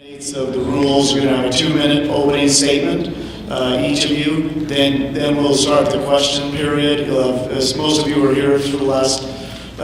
Of the rules, you're going to have a 2-minute opening statement, each of you. Then we'll start the question period. You'll have, as most of you are here for the last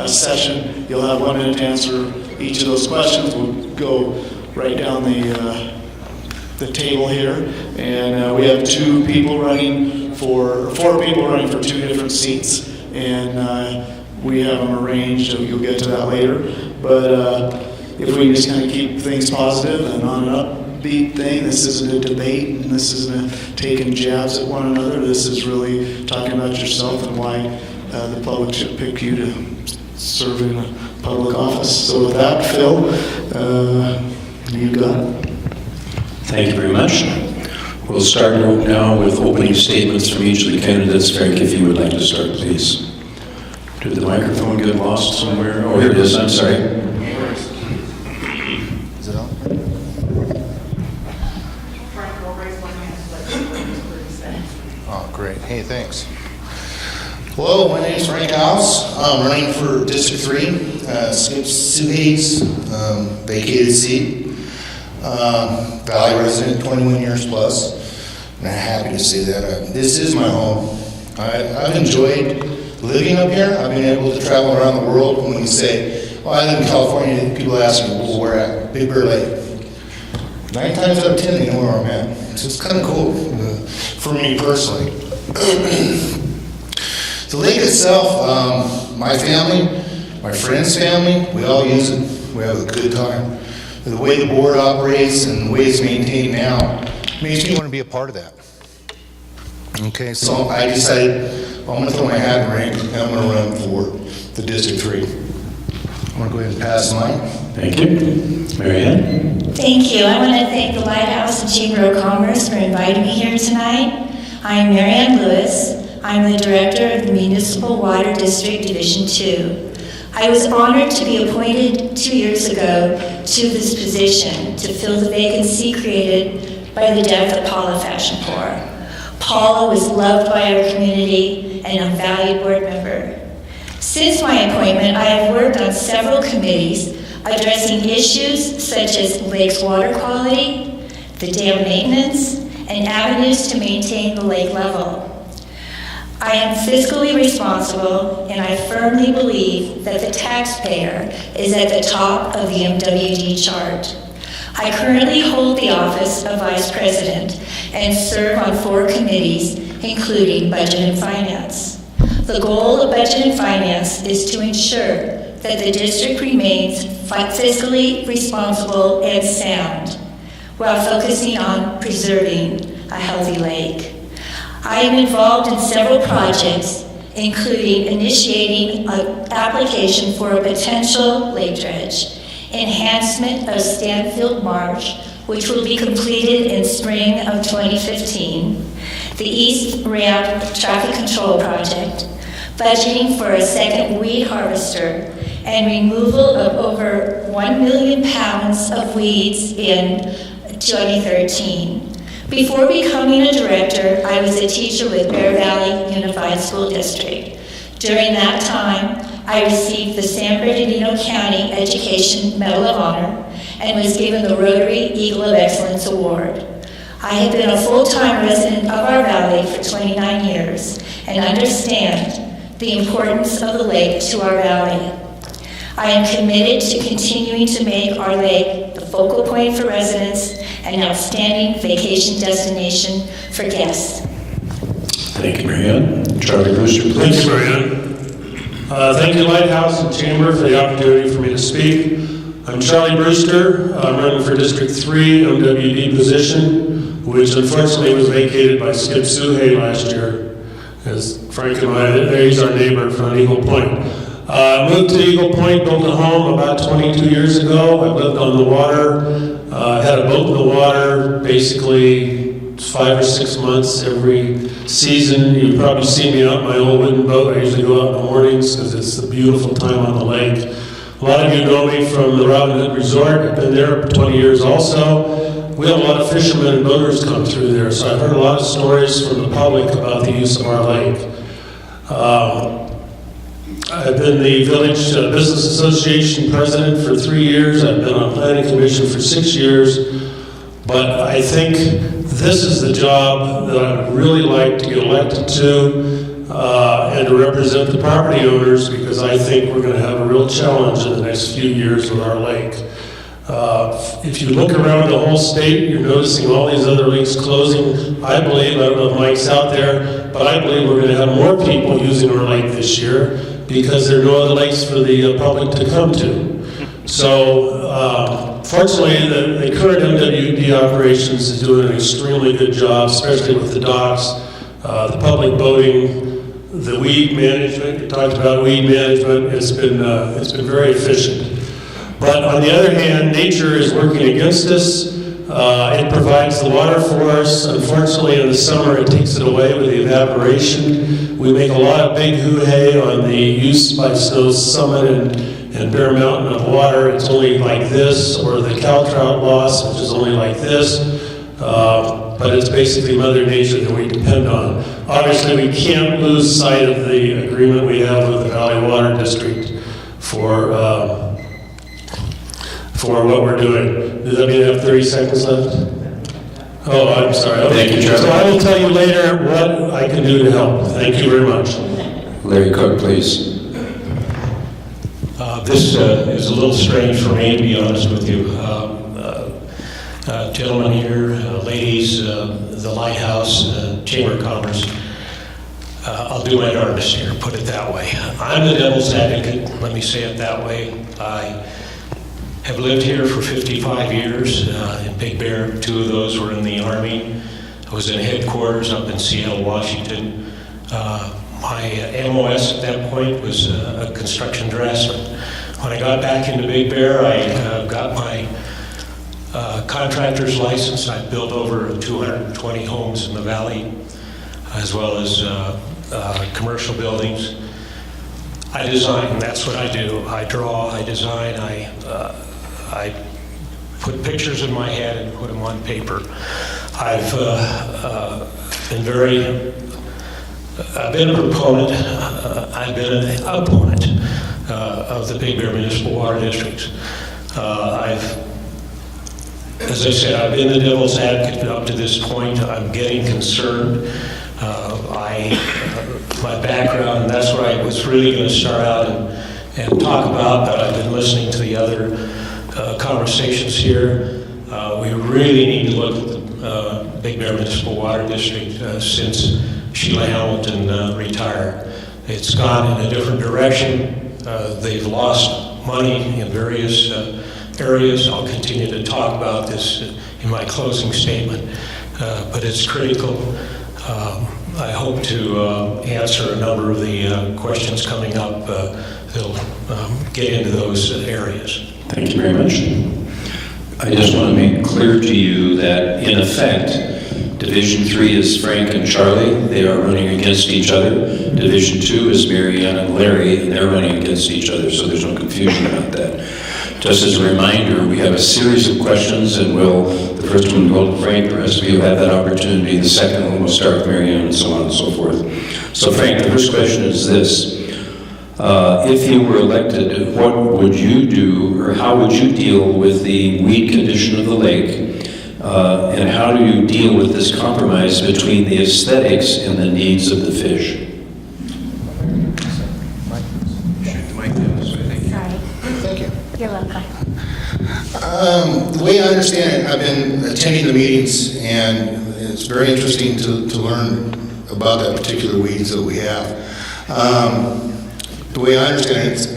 session, you'll have 1 minute to answer each of those questions. We'll go right down the table here, and we have 4 people running for 2 different seats, and we have them arranged. You'll get to that later, but. If we can just kind of keep things positive and on an upbeat thing, this isn't a debate and this isn't taking jabs at one another. This is really talking about yourself and why the public should pick you to serve in a public office. So with that, Phil, you got it. Thank you very much. We'll start now with opening statements from each of the candidates. Frank, if you would like to start, please. Did the microphone get lost somewhere? Oh, here it is. I'm sorry. Oh, great. Hey, thanks. Hello, my name is Frank House. I'm running for District 3, Skip Suhay's vacated seat. Valley resident, 21 years plus. And I'm happy to say that. This is my home. I've enjoyed living up here. I've been able to travel around the world. When we say, well, I live in California, people ask me, well, where at? Big Bear Lake. 9 times out of 10, they know where I'm at. So it's kind of cool for me personally. The lake itself, my family, my friend's family, we all use it. We have a good time. The way the board operates and the way it's maintained now makes me want to be a part of that. Okay, so I decided, well, I'm going to throw my hat in the ring and I'm going to run for the District 3. I'm going to go ahead and pass mine. Thank you. Mary Ann? Thank you. I want to thank the Lighthouse and Chamber of Commerce for inviting me here tonight. I'm Mary Ann Lewis. I'm the Director of the Municipal Water District Division 2. I was honored to be appointed 2 years ago to this position to fill the vacancy created by the death of Paula Fashionpour. Paula was loved by our community and a valued board member. Since my appointment, I have worked on several committees addressing issues such as lakes water quality, the dam maintenance, and avenues to maintain the lake level. I am fiscally responsible, and I firmly believe that the taxpayer is at the top of the MWD chart. I currently hold the office of Vice President and serve on 4 committees, including Budget and Finance. The goal of Budget and Finance is to ensure that the district remains fiscally responsible and sound, while focusing on preserving a healthy lake. I am involved in several projects, including initiating an application for a potential lake dredge, enhancement of Stanfield Marsh, which will be completed in spring of 2015, the East Ramp Traffic Control Project, budgeting for a second weed harvester, and removal of over 1 million pounds of weeds in 2013. Before becoming a director, I was a teacher with Bear Valley Unified School District. During that time, I received the San Bernardino County Education Medal of Honor and was given the Rotary Eagle of Excellence Award. I have been a full-time resident of our valley for 29 years and understand the importance of the lake to our valley. I am committed to continuing to make our lake the focal point for residents and an outstanding vacation destination for guests. Thank you, Mary Ann. Charlie Brewster, please. Thank you, Mary Ann. Thank you, Lighthouse and Chamber, for the opportunity for me to speak. I'm Charlie Brewster. I'm running for District 3 MWD position, which unfortunately was vacated by Skip Suhay last year. As Frank and I, he's our neighbor from Eagle Point. Moved to Eagle Point, built a home about 22 years ago. I lived on the water, had a boat in the water, basically 5 or 6 months every season. You probably see me out in my old wooden boat. I usually go out in the mornings because it's a beautiful time on the lake. A lot of you know me from the Robin Hood Resort. I've been there for 20 years also. We have a lot of fishermen and boaters come through there, so I've heard a lot of stories from the public about the use of our lake. I've been the Village Business Association president for 3 years. I've been on Planning Commission for 6 years. But I think this is the job that I would really like to get elected to, and to represent the property owners, because I think we're going to have a real challenge in the next few years with our lake. If you look around the whole state, you're noticing all these other lakes closing. I believe, I don't know if Mike's out there, but I believe we're going to have more people using our lake this year because there are no other lakes for the public to come to. So, fortunately, the current MWD operations is doing an extremely good job, especially with the docks, the public boating, the weed management. You talked about weed management. It's been very efficient. But on the other hand, nature is working against us. It provides the water for us. Unfortunately, in the summer, it takes it away with the evaporation. We make a lot of big hoo-hay on the use by Snow Summit and Bear Mountain of water. It's only like this, or the cow trout loss, which is only like this. But it's basically Mother Nature that we depend on. Obviously, we can't lose sight of the agreement we have with the Valley Water District for what we're doing. Does that mean I have 30 seconds left? Oh, I'm sorry. Okay. Thank you, Charlie. So I will tell you later what I can do to help. Thank you very much. Larry Cook, please. This is a little strange for me, to be honest with you. Gentlemen here, ladies, the Lighthouse, Chamber of Commerce. I'll do my darndest here, put it that way. I'm the devil's advocate, let me say it that way. I have lived here for 55 years in Big Bear. 2 of those were in the Army. I was in headquarters up in Seattle, Washington. My MOS at that point was a construction draftsman. When I got back into Big Bear, I got my contractor's license. I built over 220 homes in the valley, as well as commercial buildings. I design, that's what I do. I draw, I design, I put pictures in my head and put them on paper. I've been a proponent, I've been an opponent of the Big Bear Municipal Water District. As I said, I've been the devil's advocate up to this point. I'm getting concerned. My background, and that's what I was really going to start out and talk about, but I've been listening to the other conversations here. We really need to look at the Big Bear Municipal Water District since Sheila Hamilton retired. It's gone in a different direction. They've lost money in various areas. I'll continue to talk about this in my closing statement, but it's critical. I hope to answer a number of the questions coming up that'll get into those areas. Thank you very much. I just want to make clear to you that, in effect, Division 3 is Frank and Charlie. They are running against each other. Division 2 is Mary Ann and Larry, and they're running against each other, so there's no confusion about that. Just as a reminder, we have a series of questions, and the first one will go to Frank, the rest of you have that opportunity. The second one will start with Mary Ann, and so on and so forth. So Frank, the first question is this. If you were elected, what would you do, or how would you deal with the weed condition of the lake, and how do you deal with this compromise between the aesthetics and the needs of the fish? Thank you. You're welcome. The way I understand it, I've been attending the meetings, and it's very interesting to learn about that particular weeds that we have. The way I understand it, it's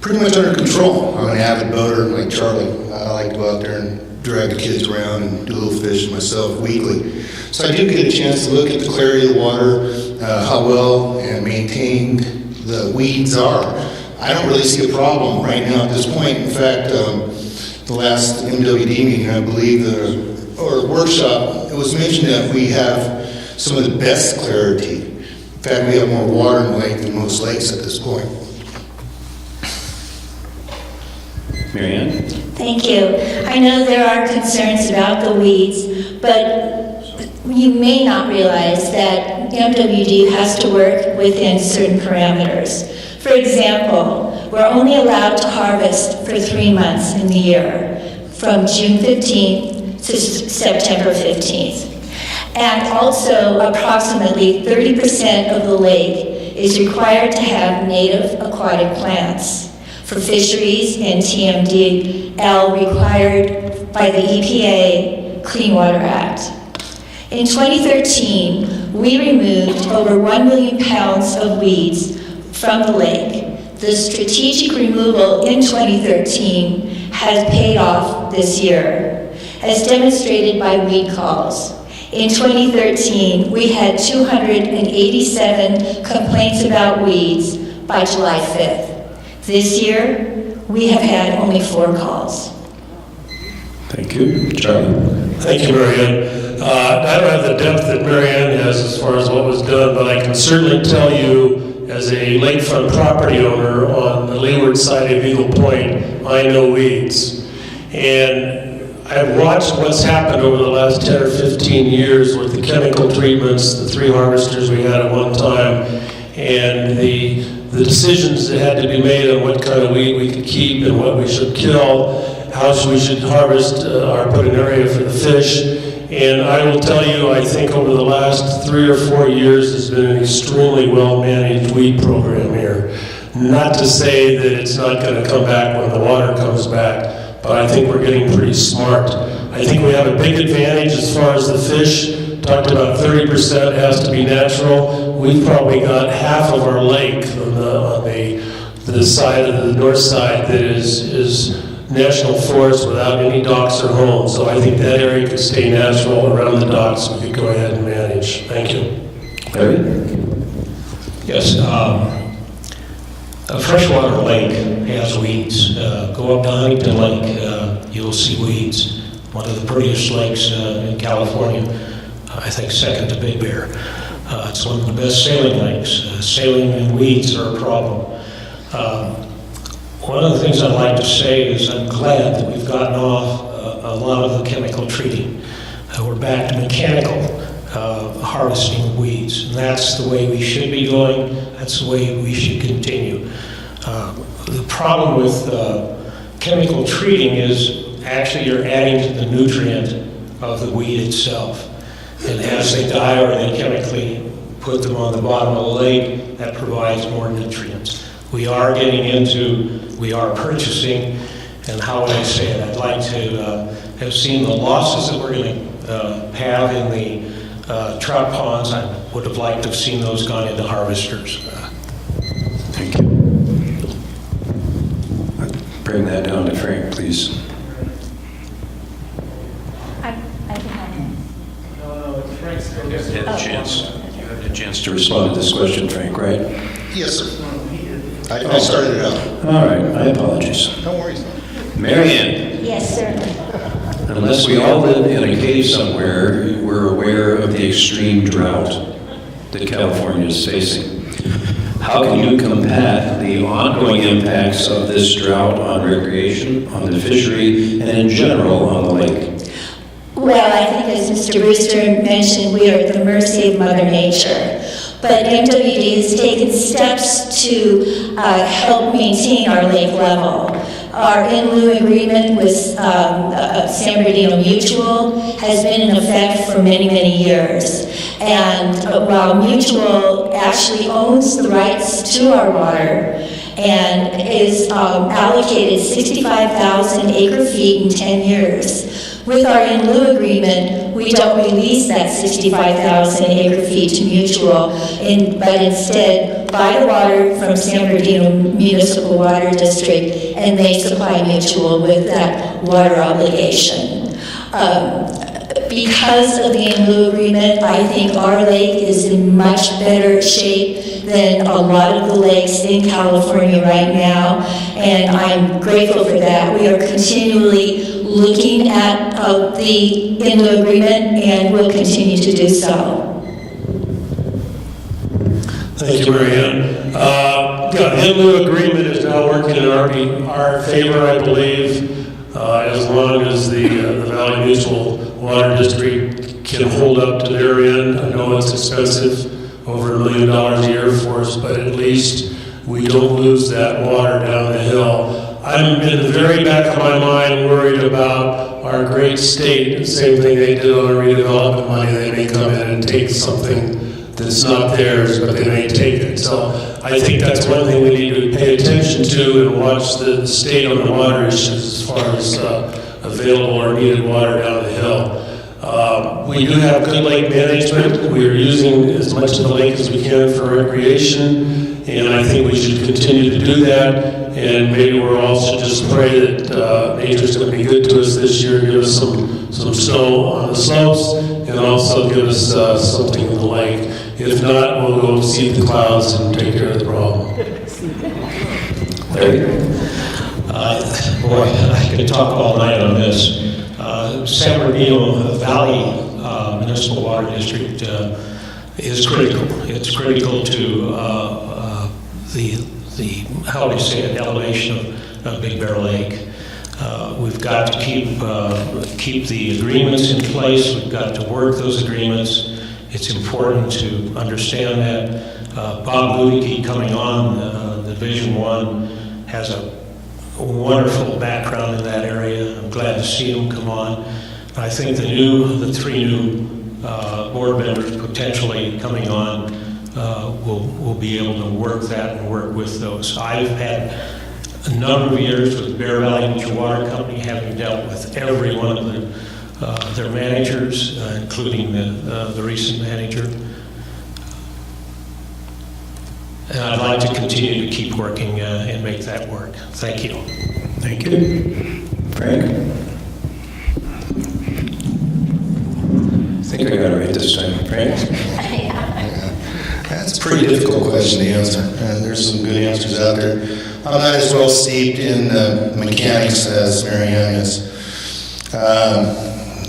pretty much under control. I'm an avid boater like Charlie. I like to go out there and drag the kids around and do a little fishing myself weekly. So I do get a chance to look at the clarity of the water, how well and maintained the weeds are. I don't really see a problem right now at this point. In fact, the last MWD meeting, I believe, or workshop, it was mentioned that we have some of the best clarity. In fact, we have more water in the lake than most lakes at this point. Mary Ann? Thank you. I know there are concerns about the weeds, but you may not realize that MWD has to work within certain parameters. For example, we're only allowed to harvest for 3 months in the year, from June 15th to September 15th. And also, approximately 30% of the lake is required to have native aquatic plants for fisheries and TMDL required by the EPA Clean Water Act. In 2013, we removed over 1 million pounds of weeds from the lake. The strategic removal in 2013 has paid off this year, as demonstrated by weed calls. In 2013, we had 287 complaints about weeds by July 5th. This year, we have had only 4 calls. Thank you. Charlie? Thank you, Marianne. I don't have the depth that Marianne has as far as what was done, but I can certainly tell you, as a lakefront property owner on the leeward side of Eagle Point, I know weeds. And I've watched what's happened over the last 10 or 15 years with the chemical treatments, the 3 harvesters we had at one time, and the decisions that had to be made on what kind of weed we could keep and what we should kill, how we should harvest or put an area for the fish. And I will tell you, I think over the last 3 or 4 years, there's been an extremely well-managed weed program here. Not to say that it's not going to come back when the water comes back, but I think we're getting pretty smart. I think we have a big advantage as far as the fish. Talked about 30% has to be natural. We've probably got half of our lake on the side of the north side that is national forest without any docks or homes. So I think that area could stay natural around the docks. We could go ahead and manage. Thank you. Larry? Yes, a freshwater lake has weeds. Go up to Huntington Lake, you'll see weeds. One of the prettiest lakes in California, I think second to Big Bear. It's one of the best sailing lakes. Sailing and weeds are a problem. One of the things I'd like to say is I'm glad that we've gotten off a lot of the chemical treating. We're back to mechanical harvesting of weeds, and that's the way we should be going. That's the way we should continue. The problem with chemical treating is actually you're adding to the nutrient of the weed itself. And as they die or they chemically put them on the bottom of the lake, that provides more nutrients. We are purchasing, and how would I say it? I'd like to have seen the losses that we're going to have in the trout ponds. I would have liked to have seen those gone into harvesters. Thank you. Bring that down to Frank, please. You had a chance to respond to this question, Frank, right? Yes, sir. I started it out. All right, my apologies. No worries. Marianne, Yes, sir. unless we all live in a cave somewhere, we're aware of the extreme drought that California is facing. How can you combat the ongoing impacts of this drought on recreation, on the fishery, and in general on the lake? Well, I think as Mr. Brewster mentioned, we are at the mercy of Mother Nature. But MWD has taken steps to help maintain our lake level. Our in lieu agreement with San Bernardino Mutual has been in effect for many, many years. And while Mutual actually owns the rights to our water and is allocated 65,000 acre feet in 10 years, with our in lieu agreement, we don't release that 65,000 acre feet to Mutual, but instead buy the water from San Bernardino Municipal Water District, and they supply Mutual with that water obligation. Because of the in lieu agreement, I think our lake is in much better shape than a lot of the lakes in California right now, and I'm grateful for that. We are continually looking at the in lieu agreement, and will continue to do so. Thank you, Marianne. The in lieu agreement is now working in our favor, I believe, as long as the Valley Municipal Water District can hold up to their end. I know it's expensive, over $1 million a year for us, but at least we don't lose that water down the hill. I'm in the very back of my mind worried about our great state, the same thing they did on our redevelopment money, they may come in and take something that's not theirs, but they may take it. So I think that's one thing we need to pay attention to and watch the state on the water issues as far as available or needed water down the hill. We do have good lake management. We are using as much of the lake as we can for recreation, and I think we should continue to do that. And maybe we're also just pray that nature's going to be good to us this year, give us some snow on the slopes, and also give us something in the lake. If not, we'll go see the clouds and take care of the problem. Larry? Boy, I could talk all night on this. San Bernardino Valley Municipal Water District is critical. It's critical to the how do you say it, elevation of Big Bear Lake. We've got to keep the agreements in place. We've got to work those agreements. It's important to understand that. Bob Ludicky coming on, the Division 1, has a wonderful background in that area. I'm glad to see him come on. I think the three new board members potentially coming on will be able to work that and work with those. I've had a number of years with Bear Valley Mutual Water Company, having dealt with every one of their managers, including the recent manager. And I'd like to continue to keep working and make that work. Thank you. Thank you. Frank? I think I got it right this time. Frank? That's a pretty difficult question to answer. There's some good answers out there. I'm not as well steeped in mechanics as Marianne is,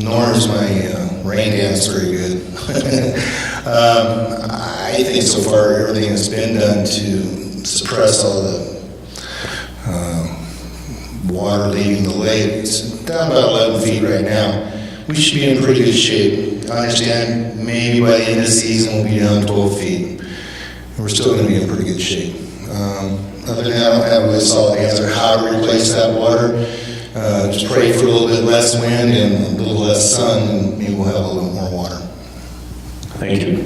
nor is my rain dance very good. I think so far everything has been done to suppress all the water leaving the lake. It's down about 11 feet right now. We should be in pretty good shape. I understand maybe by the end of the season we'll be down 12 feet. And we're still going to be in pretty good shape. Other than that, I don't have a really solid answer how to replace that water. Just pray for a little bit less wind and a little less sun, and maybe we'll have a little more water. Thank you.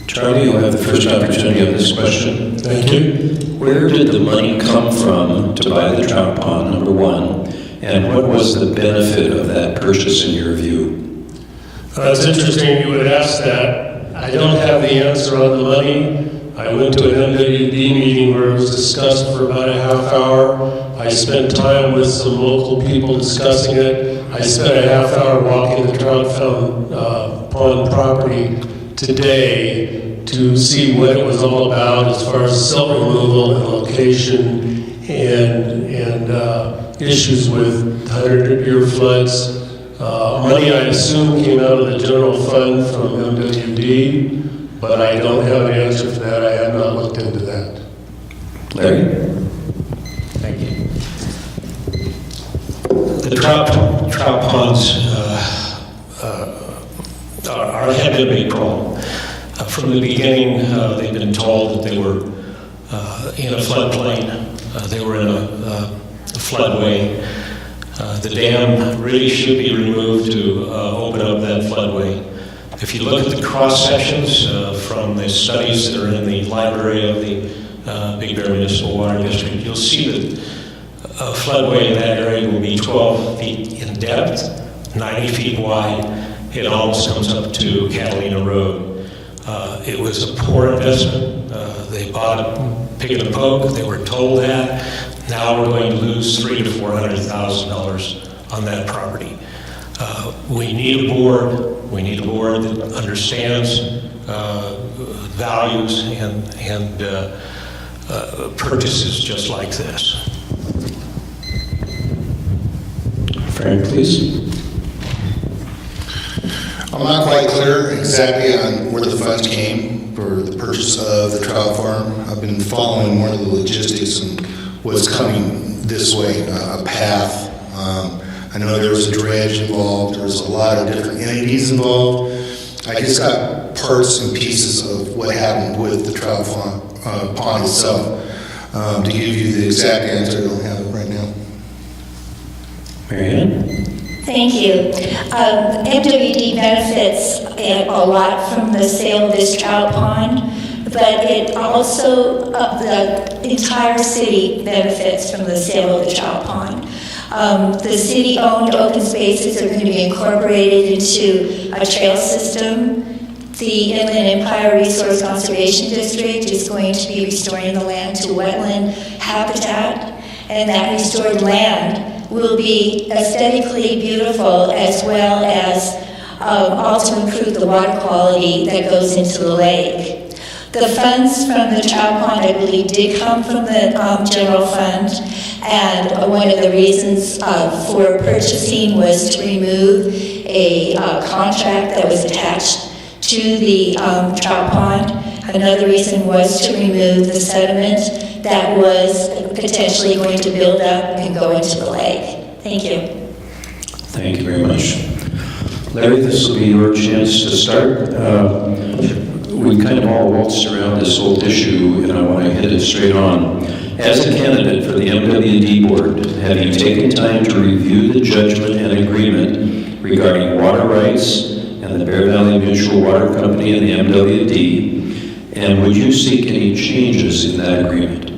Charlie, you'll have the first opportunity on this question. Thank you. Where did the money come from to buy the trout pond, number one? And what was the benefit of that purchase in your view? It's interesting you would ask that. I don't have the answer on the money. I went to an MWD meeting where it was discussed for about a half hour. I spent time with some local people discussing it. I spent a half hour walking the trout pond property today to see what it was all about as far as silt removal and location and issues with 100-year floods. Money, I assume, came out of the general fund from MWD, but I don't have an answer for that. I have not looked into that. Larry? Thank you. The trout ponds have been a big problem. From the beginning, they've been told that they were in a floodplain. They were in a floodway. The dam really should be removed to open up that floodway. If you look at the cross sections from the studies that are in the library of the Big Bear Municipal Water District, you'll see that a floodway in that area will be 12 feet in depth, 90 feet wide. It almost comes up to Catalina Road. It was a poor investment. They bought a pig in a poke. They were told that. Now we're going to lose $300,000 to $400,000 on that property. We need a board. We need a board that understands values and purchases just like this. Frank, please. I'm not quite clear exactly on where the funds came for the purchase of the trout farm. I've been following more of the logistics and what's coming this way, a path. I know there was a dredge involved. There was a lot of different entities involved. I just got parts and pieces of what happened with the trout pond itself. To give you the exact answer, I don't have it right now. Mary Ann? Thank you. MWD benefits a lot from the sale of this trout pond, but it also, the entire city benefits from the sale of the trout pond. The city-owned open spaces are going to be incorporated into a trail system. The Inland Empire Resource Conservation District is going to be restoring the land to wetland habitat, and that restored land will be aesthetically beautiful as well as also improve the water quality that goes into the lake. The funds from the trout pond, I believe, did come from the general fund, and one of the reasons for purchasing was to remove a contract that was attached to the trout pond. Another reason was to remove the sediment that was potentially going to build up and go into the lake. Thank you. Thank you very much. Larry, this will be your chance to start. We kind of all waltzed around this old issue, and I want to hit it straight on. As a candidate for the MWD board, have you taken time to review the judgment and agreement regarding water rights and the Bear Valley Mutual Water Company and the MWD, and would you seek any changes in that agreement?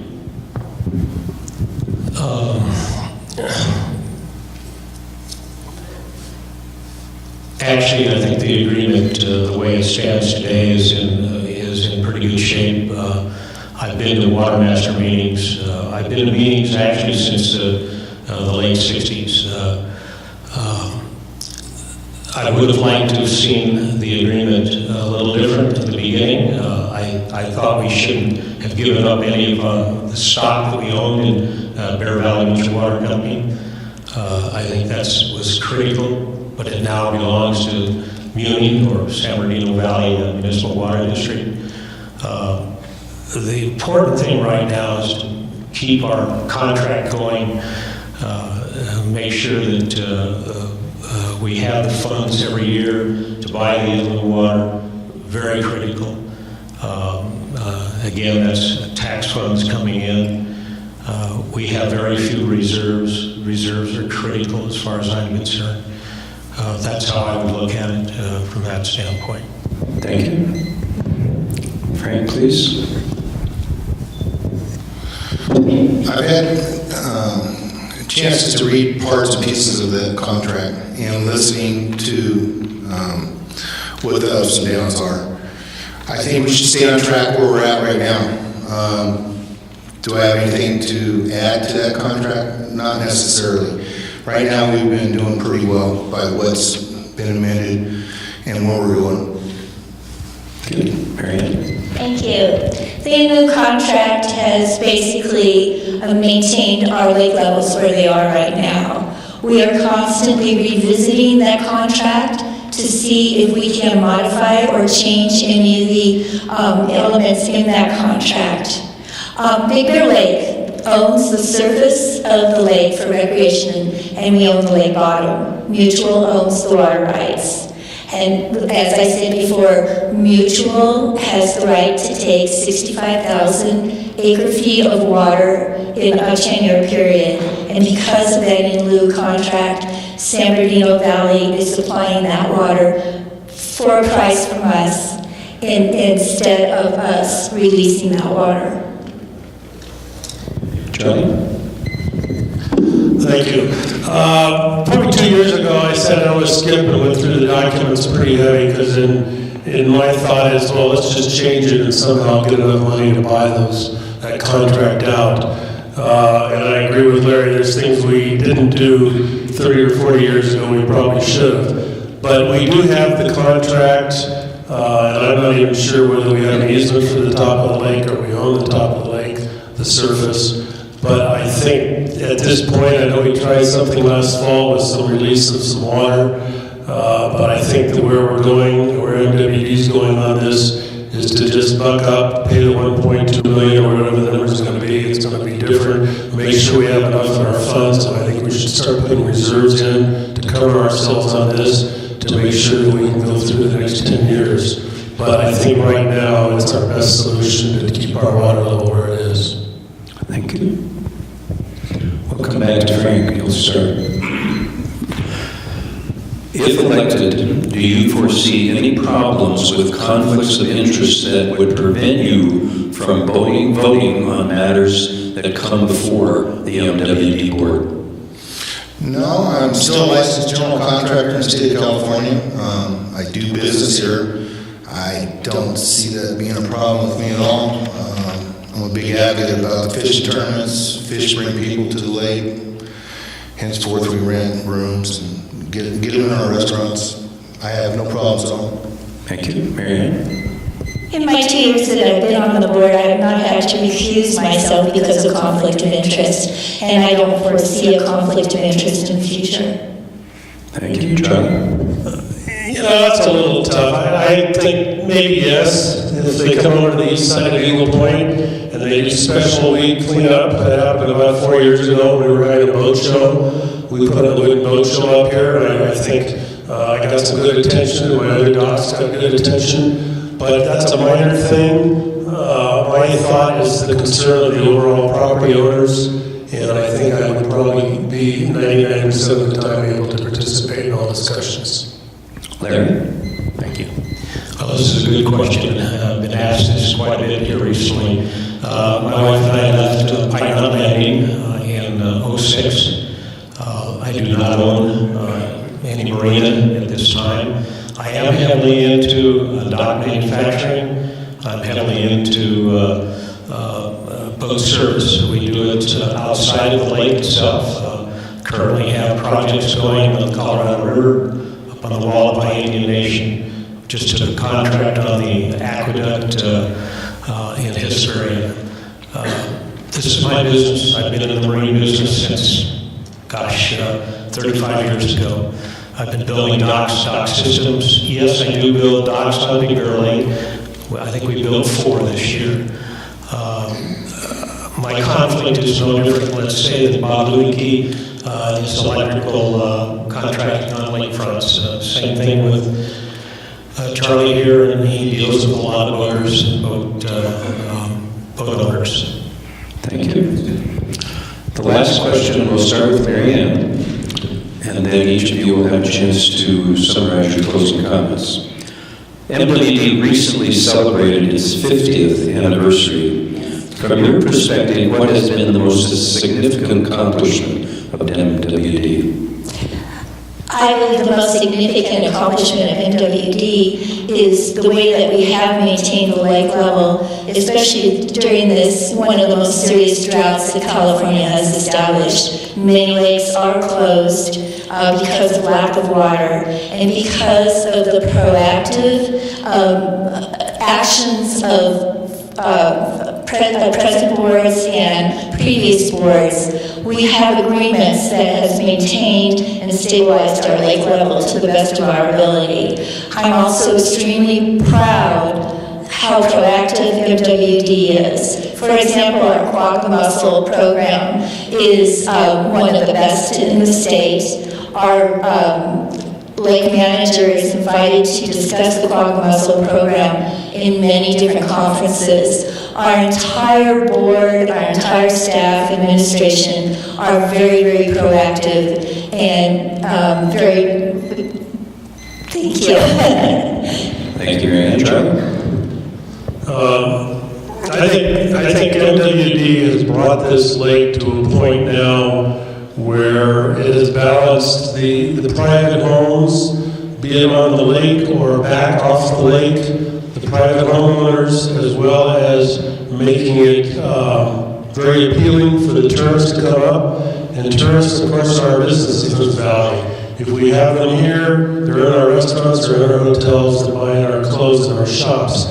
Actually, I think the agreement, the way it stands today, is in pretty good shape. I've been to water master meetings. I've been to meetings actually since the late 60s. I would have liked to have seen the agreement a little different at the beginning. I thought we shouldn't have given up any of the stock that we owned in Bear Valley Mutual Water Company. I think that was critical, but it now belongs to Muni, or San Bernardino Valley Municipal Water District. The important thing right now is to keep our contract going, make sure that we have the funds every year to buy the inland water, very critical. Again, that's tax funds coming in. We have very few reserves. Reserves are critical as far as I'm concerned. That's how I would look at it from that standpoint. Thank you. Frank, please. I've had chances to read parts and pieces of the contract and listening to what the ups and downs are. I think we should stay on track where we're at right now. Do I have anything to add to that contract? Not necessarily. Right now, we've been doing pretty well by what's been amended and what we're doing. Good. Mary Ann? Thank you. The new contract has basically maintained our lake levels where they are right now. We are constantly revisiting that contract to see if we can modify or change any of the elements in that contract. Big Bear Lake owns the surface of the lake for recreation, and we own the lake bottom. Mutual owns the water rights. And as I said before, Mutual has the right to take 65,000 acre-feet of water in a 10-year period. And because of that in lieu contract, San Bernardino Valley is supplying that water for a price from us instead of us releasing that water. Johnny? Thank you. Probably 2 years ago, I said I was skip and went through the documents pretty heavy, because in my thought is, well, let's just change it and somehow get enough money to buy that contract out. And I agree with Larry, there's things we didn't do 30 or 40 years ago we probably should have. But we do have the contract, and I'm not even sure whether we have an easement for the top of the lake or we own the top of the lake, the surface. But I think at this point, I know we tried something last fall with some release of some water, but I think that where we're going, where MWD is going on this, is to just buck up, pay the 1.2 million or whatever the number is going to be. It's going to be different. Make sure we have enough in our funds, and I think we should start putting reserves in to cover ourselves on this, to make sure that we can go through the next 10 years. But I think right now, it's our best solution to keep our water level where it is. Thank you. We'll come back to Frank. You'll start. If elected, do you foresee any problems with conflicts of interest that would prevent you from voting on matters that come before the MWD board? No, I'm still a licensed general contractor in the state of California. I do business here. I don't see that being a problem with me at all. I'm a big advocate about fishing tournaments. Fish bring people to the lake. Henceforth, we rent rooms and get them in our restaurants. I have no problems at all. Thank you. Mary Ann? In my 2 years that I've been on the board, I have not had to recuse myself because of conflict of interest, and I don't foresee a conflict of interest in the future. Thank you. Charlie? That's a little tough. I think maybe yes, if they come over to the east side of Eagle Point and they do special weed cleanup. That happened about 4 years ago. We were having a boat show. We put a wooden boat show up here. I think I got some good attention. My other docs got good attention. But that's a minor thing. My thought is the concern of the overall property owners, and I think I would probably be 99% of the time able to participate in all discussions. Larry? Thank you. Well, this is a good question. I've been asked this quite a bit here recently. My wife and I left Pine Nut Landing in 06. I do not own any marina at this time. I am heavily into dock manufacturing. I'm heavily into boat service. We do it outside of the lake itself. Currently have projects going on the Colorado River, up on the Wallaby Indian Nation, just took a contract on the aqueduct in his area. This is my business. I've been in the marine business since, 35 years ago. I've been building docks, dock systems. Yes, I do build docks on Big Bear Lake. I think we built 4 this year. My conflict is no different, let's say, than Bob Lukey, his electrical contracting on lakefronts. Same thing with Charlie here, and he deals with a lot of boaters and boat owners. Thank you. The last question, we'll start with Mary Ann, and then each of you will have a chance to summarize your closing comments. MWD recently celebrated its 50th anniversary. From your perspective, what has been the most significant accomplishment of MWD? I believe the most significant accomplishment of MWD is the way that we have maintained the lake level, especially during this, one of the most serious droughts that California has established. Many lakes are closed because of lack of water, and because of the proactive actions of present boards and previous boards, we have agreements that has maintained and stabilized our lake level to the best of our ability. I'm also extremely proud how proactive MWD is. For example, our quagga mussel program is one of the best in the state. Our lake manager is invited to discuss the quagga mussel program in many different conferences. Our entire board, our entire staff, administration are very, very proactive and very, thank you. Thank you, Mary Ann. Charlie? I think MWD has brought this lake to a point now where it has balanced the private homes, be it on the lake or back off the lake, the private homeowners, as well as making it very appealing for the tourists to come up. And tourists, of course, are our business in this valley. If we have them here, they're in our restaurants, they're in our hotels, they're buying our clothes in our shops.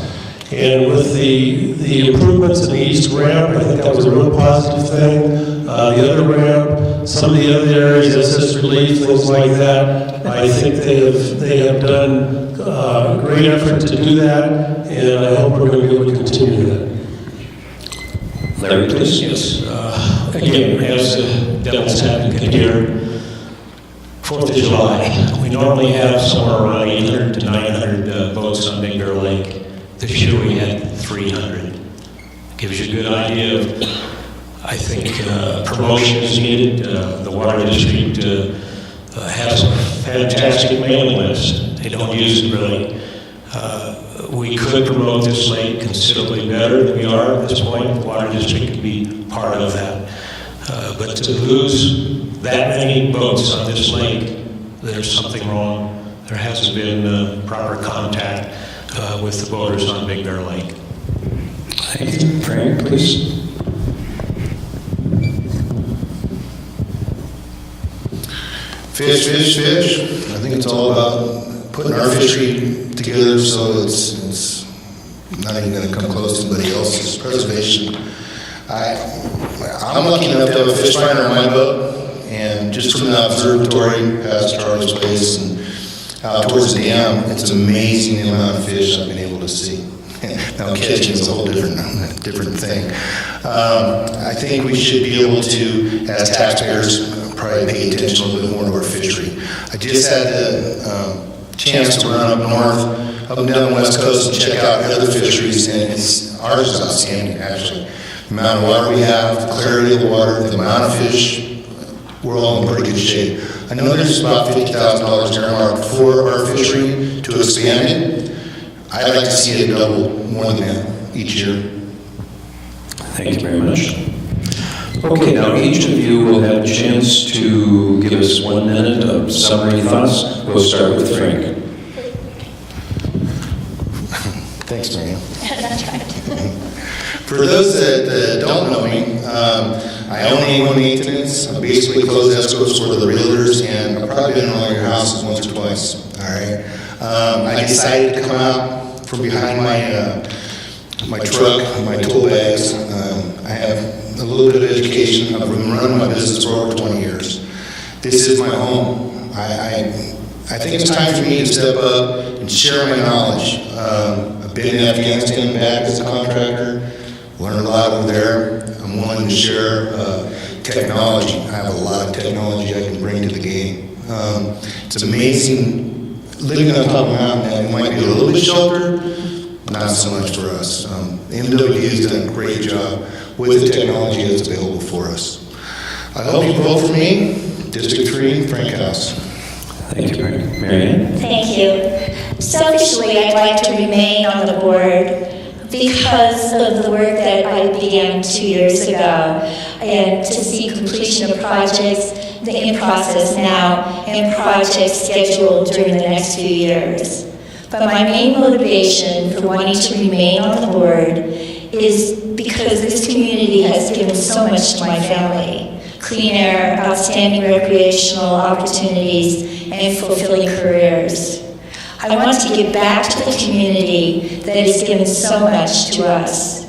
And with the improvements in the east ramp, I think that was a real positive thing. The other ramp, some of the other areas, SS relief, things like that, I think they have done a great effort to do that, and I hope we're going to be able to continue that. Larry, please. Yes. Again, as the devil's advocate here, 4th of July, we normally have somewhere around 800 to 900 boats on Big Bear Lake. This year we had 300. Gives you a good idea of, I think, promotion is needed. The Water District has a fantastic mailing list. They don't use it really. We could promote this lake considerably better than we are at this point. The Water District could be part of that. But to lose that many boats on this lake, there's something wrong. There hasn't been proper contact with the boaters on Big Bear Lake. Thank you. Frank, please. Fish, fish, fish. I think it's all about putting our fishery together so it's not even going to come close to anybody else's preservation. I'm lucky enough to have a fish finder on my boat, and just from the observatory past Charlie's place and out towards the dam, it's amazing the amount of fish I've been able to see. Now catching is a whole different thing. I think we should be able to, as taxpayers, probably pay attention a little bit more to our fishery. I just had the chance to run up north, up and down the west coast and check out other fisheries, and ours is outstanding, actually. The amount of water we have, the clarity of the water, the amount of fish, we're all in pretty good shape. I know there's about $50,000 earmarked for our fishery to expand it. I'd like to see it double more than that each year. Thank you very much. Okay, now each of you will have a chance to give us 1 minute of summary thoughts. We'll start with Frank. Thanks, Marianne. That's right. For those that don't know me, I own A1 Maintenance. I basically close escrows for the realtors, and I've probably been in all your houses once or twice. All right. I decided to come out from behind my truck, my tool bags. I have a little bit of education. I've been running my business for over 20 years. This is my home. I think it's time for me to step up and share my knowledge. I've been in Afghanistan back as a contractor, learned a lot over there. I'm willing to share technology. I have a lot of technology I can bring to the game. It's amazing living on top of a mountain. It might be a little bit sheltered, not so much for us. MWD has done a great job with the technology that's available for us. I hope you vote for me, District 3, Frank House. Thank you, Marianne. Thank you. Selfishly, I'd like to remain on the board because of the work that I began 2 years ago, and to see completion of projects in process now and projects scheduled during the next few years. But my main motivation for wanting to remain on the board is because this community has given so much to my family: clean air, outstanding recreational opportunities, and fulfilling careers. I want to give back to the community that has given so much to us.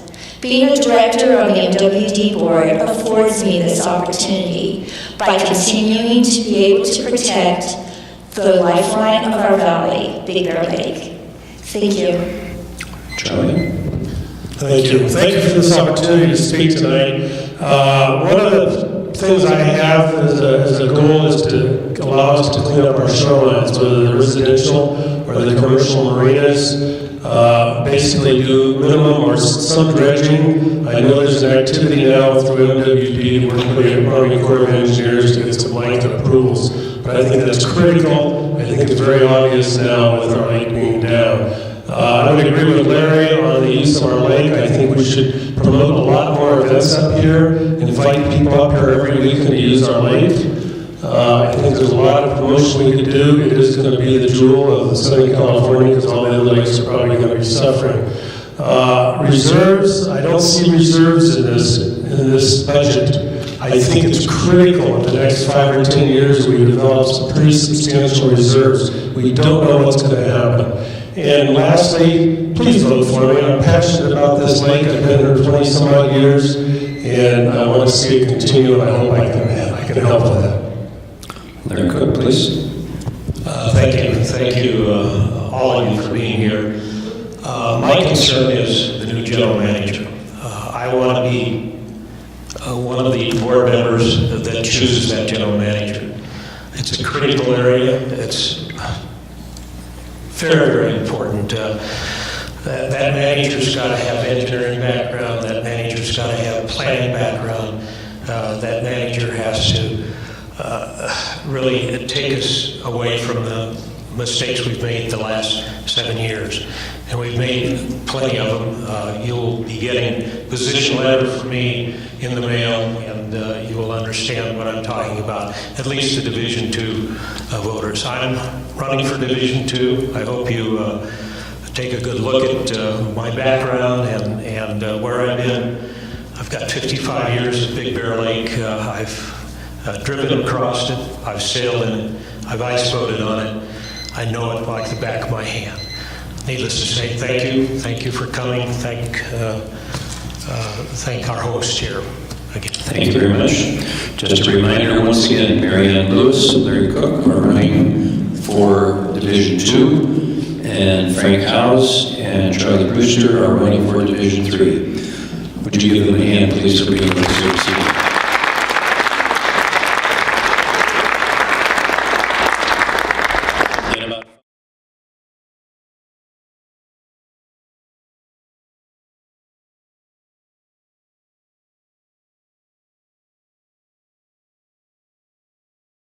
Being a director on the MWD board affords me this opportunity by continuing to be able to protect the lifeline of our valley, Big Bear Lake. Thank you. Charlie? Thank you. Thank you for this opportunity to speak tonight. One of the things I have as a goal is to allow us to clean up our shorelines, whether they're residential or the commercial marinas. Basically do minimum or some dredging. I know there's an activity now through MWD working with the Army Corps of Engineers to get some blanket approvals, but I think that's critical. I think it's very obvious now with our lake being down. I would agree with Larry on the use of our lake. I think we should promote a lot more events up here, invite people up here every weekend to use our lake. I think there's a lot of promotion we could do. It is going to be the jewel of Southern California because all the other lakes are probably going to be suffering. Reserves, I don't see reserves in this budget. I think it's critical in the next 5 or 10 years we develop some pretty substantial reserves. We don't know what's going to happen. And lastly, please vote for me. I'm passionate about this lake. I've been here 20 some odd years, and I want to see it continue, and I hope I can help with that. Larry Cook, please. Thank you, all of you for being here. My concern is the new general manager. I want to be one of the board members that chooses that general manager. It's a critical area. It's very, very important. That manager's got to have engineering background. That manager's got to have planning background. That manager has to really take us away from the mistakes we've made the last 7 years. And we've made plenty of them. You'll be getting a position letter from me in the mail, and you will understand what I'm talking about, at least the Division II voters. I'm running for Division II. I hope you take a good look at my background and where I've been. I've got 55 years at Big Bear Lake. I've driven across it. I've sailed in it. I've ice boated on it. I know it like the back of my hand. Needless to say, thank you. Thank you for coming. Thank our host here again. Thank you very much. Just a reminder, once again, Mary Ann Lewis and Larry Cook are running for Division 2, and Frank Howes and Charlie Brewster are running for Division 3. Would you give them a hand, please, for being with us here this evening?